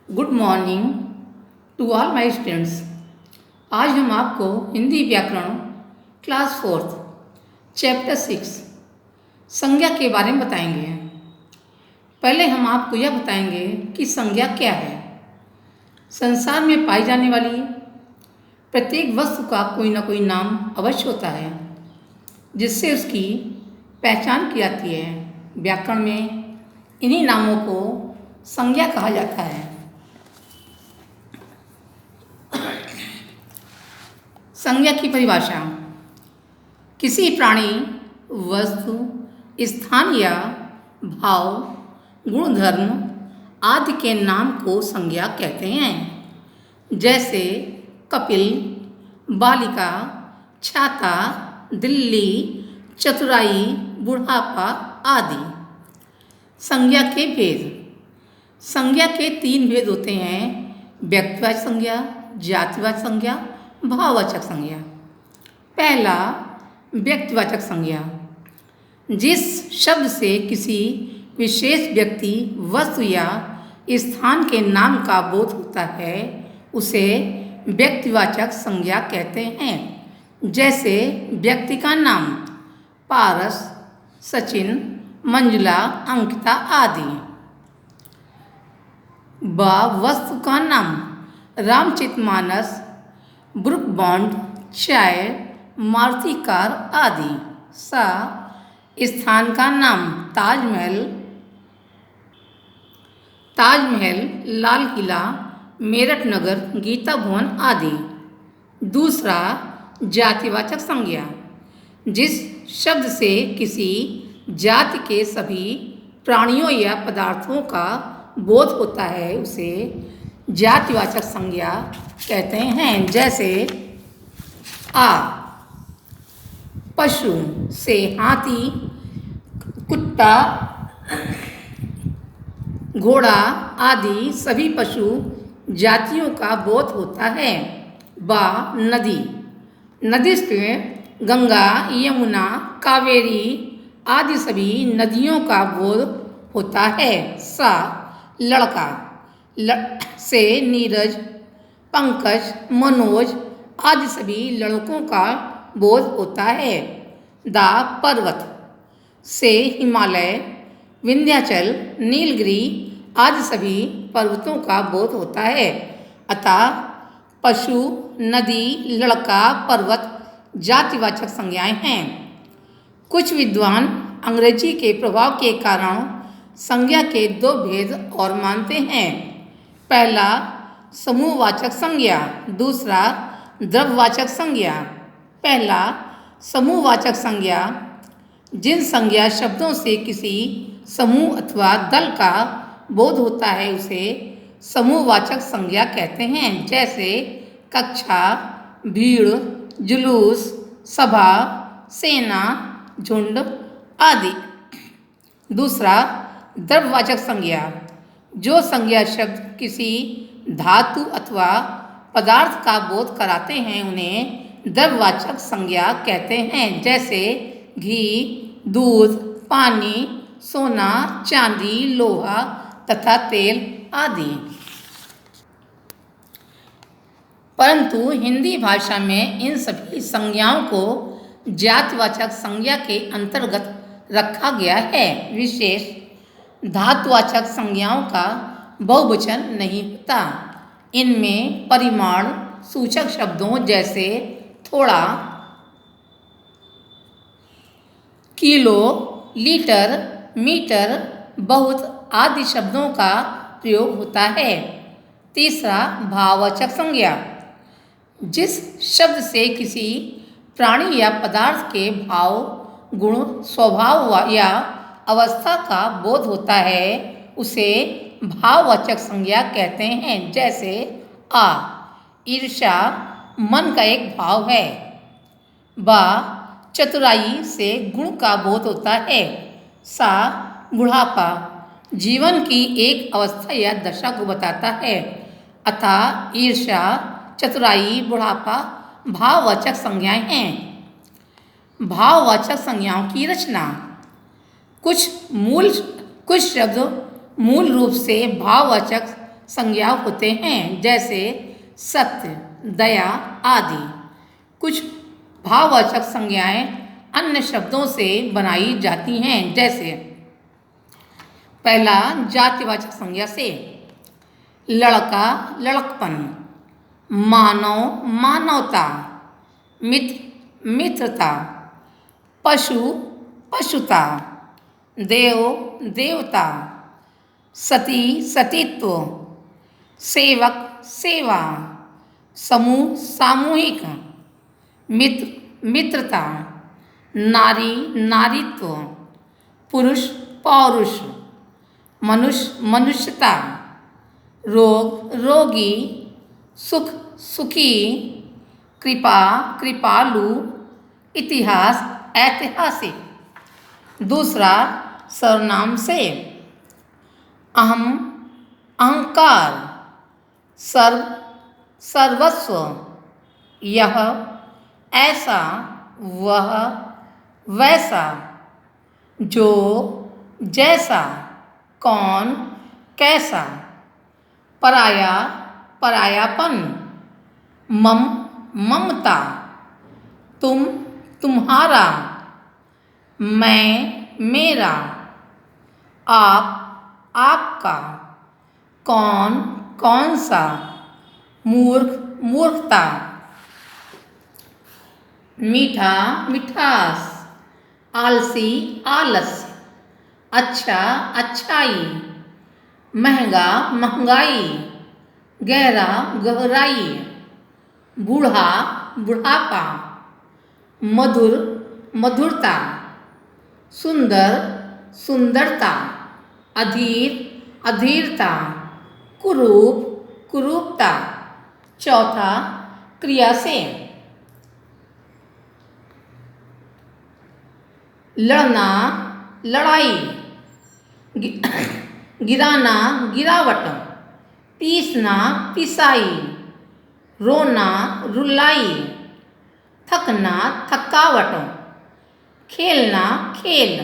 Good morning to all my students. आज हम आपको हिंदी व्याकरण क्लास फोर्थ चैप्टर 6 संज्ञा के बारे में बताएंगे। पहले हम आपको यह बताएंगे कि संज्ञा क्या है। संसार में पाई जाने वाली प्रत्येक वस्तु का कोई ना कोई नाम अवश्य होता है जिससे उसकी पहचान की जाती है। व्याकरण में इन्हीं नामों को संज्ञा कहा जाता है। संज्ञा की परिभाषा किसी प्राणी, वस्तु, स्थान या भाव, गुणधर्म आदि के नाम को संज्ञा कहते हैं। जैसे कपिल, बालिका, छाता, दिल्ली, चतुराई, बुढ़ापा आदि। संज्ञा के भेद। संज्ञा के 3 भेद होते हैं: व्यक्तिवाचक संज्ञा, जातिवाचक संज्ञा, भाववाचक संज्ञा। पहला, व्यक्तिवाचक संज्ञा। जिस शब्द से किसी विशेष व्यक्ति, वस्तु या स्थान के नाम का बोध होता है उसे व्यक्तिवाचक संज्ञा कहते हैं। जैसे व्यक्ति का नाम पारस, सचिन, मंजुला, अंकिता आदि। वस्तु का नाम रामचरितमानस, ब्रुक बॉन्ड, चाय, मारुति कार आदि। स्थान का नाम ताजमहल, लाल किला, मेरठ नगर, गीता भवन आदि। दूसरा, जातिवाचक संज्ञा। जिस शब्द से किसी जाति के सभी प्राणियों या पदार्थों का बोध होता है उसे जातिवाचक संज्ञा कहते हैं। जैसे पशु से हाथी, कुत्ता, घोड़ा आदि सभी पशु जातियों का बोध होता है। नदी से गंगा, यमुना, कावेरी आदि सभी नदियों का बोध होता है। लड़का से नीरज, पंकज, मनोज आदि सभी लड़कों का बोध होता है। पर्वत से हिमालय, विंध्याचल, नीलगिरी आदि सभी पर्वतों का बोध होता है। अतः पशु, नदी, लड़का, पर्वत जातिवाचक संज्ञाएं हैं। कुछ विद्वान अंग्रेजी के प्रभाव के कारण संज्ञा के 2 भेद और मानते हैं। पहला, समूहवाचक संज्ञा। दूसरा, द्रव्यवाचक संज्ञा। पहला, समूहवाचक संज्ञा। जिन संज्ञा शब्दों से किसी समूह अथवा दल का बोध होता है उसे समूहवाचक संज्ञा कहते हैं। जैसे कक्षा, भीड़, जुलूस, सभा, सेना, झुंड आदि। दूसरा, द्रव्यवाचक संज्ञा। जो संज्ञा शब्द किसी धातु अथवा पदार्थ का बोध कराते हैं उन्हें द्रव्यवाचक संज्ञा कहते हैं। जैसे घी, दूध, पानी, सोना, चांदी, लोहा तथा तेल आदि। परंतु हिंदी भाषा में इन सभी संज्ञाओं को जातिवाचक संज्ञा के अंतर्गत रखा गया है। विशेष धातुवाचक संज्ञाओं का बहुवचन नहीं होता। इनमें परिमाण सूचक शब्दों जैसे थोड़ा, किलो, लीटर, मीटर, बहुत आदि शब्दों का प्रयोग होता है। तीसरा, भाववाचक संज्ञा। जिस शब्द से किसी प्राणी या पदार्थ के भाव, गुण, स्वभाव या अवस्था का बोध होता है उसे भाववाचक संज्ञा कहते हैं। जैसे ईर्ष्या मन का एक भाव है। चतुराई से गुण का बोध होता है। बुढ़ापा जीवन की एक अवस्था या दशा को बताता है। अतः ईर्ष्या, चतुराई, बुढ़ापा भाववाचक संज्ञाएं हैं। भाववाचक संज्ञाओं की रचना। कुछ शब्द मूल रूप से भाववाचक संज्ञा होते हैं, जैसे सत्य, दया आदि। कुछ भाववाचक संज्ञाएं अन्य शब्दों से बनाई जाती हैं, जैसे पहला जातिवाचक संज्ञा से, लड़का लड़कपन, मानव मानवता, मित्र मित्रता, पशु पशुता, देव देवता, सती सतीत्व, सेवक सेवा, समूह सामूहिक, मित्र मित्रता, नारी नारीत्व, पुरुष पौरुष, मनुष्य मनुष्यता, रोग रोगी, सुख सुखी, कृपा कृपालु, इतिहास ऐतिहासिक। दूसरा सर्वनाम से, अहम अहंकार, सर्व सर्वस्व, यह ऐसा वह वैसा, जो जैसा, कौन कैसा, पराया परायापन, मम ममता, तुम तुम्हारा, मैं मेरा, आप आपका, कौन कौन सा, मूर्ख मूर्खता, मीठा मिठास, आलसी आलस्य, अच्छा अच्छाई, महंगा महंगाई, गहरा गहराई, बूढ़ा बुढ़ापा, मधुर मधुरता, सुंदर सुंदरता, अधीर अधीरता, कुरूप कुरूपता। चौथा क्रिया से, लड़ना लड़ाई, गिराना गिरावट, पीसना पिसाई, रोना रुलाई, थकना थकावट, खेलना खेल,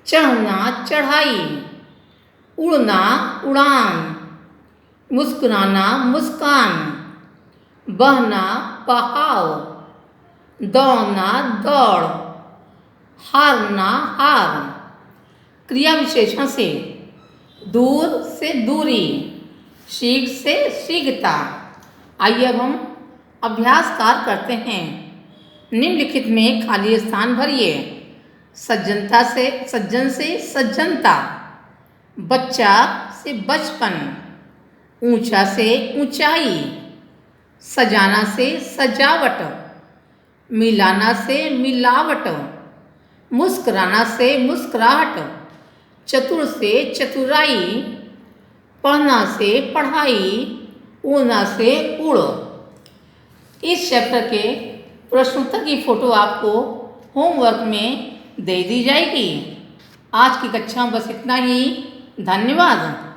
चढ़ना चढ़ाई, उड़ना उड़ान, मुस्कुराना मुस्कान, बहना बहाव, दौड़ना दौड़, हारना हार। क्रिया विशेषण से, दूर से दूरी, शीघ्र से शीघ्रता। आइए अब हम अभ्यास कार्य करते हैं। निम्नलिखित में खाली स्थान भरिए। सज्जनता से सज्जन से सज्जनता, बच्चा से बचपन, ऊंचा से ऊंचाई, सजाना से सजावट, मिलाना से मिलावट, मुस्कुराना से मुस्कुराहट, चतुर से चतुराई, पढ़ना से पढ़ाई, उड़ना से उड़। इस चैप्टर के प्रश्नोत्तर की फोटो आपको होमवर्क में दे दी जाएगी। आज की कक्षा में बस इतना ही। धन्यवाद।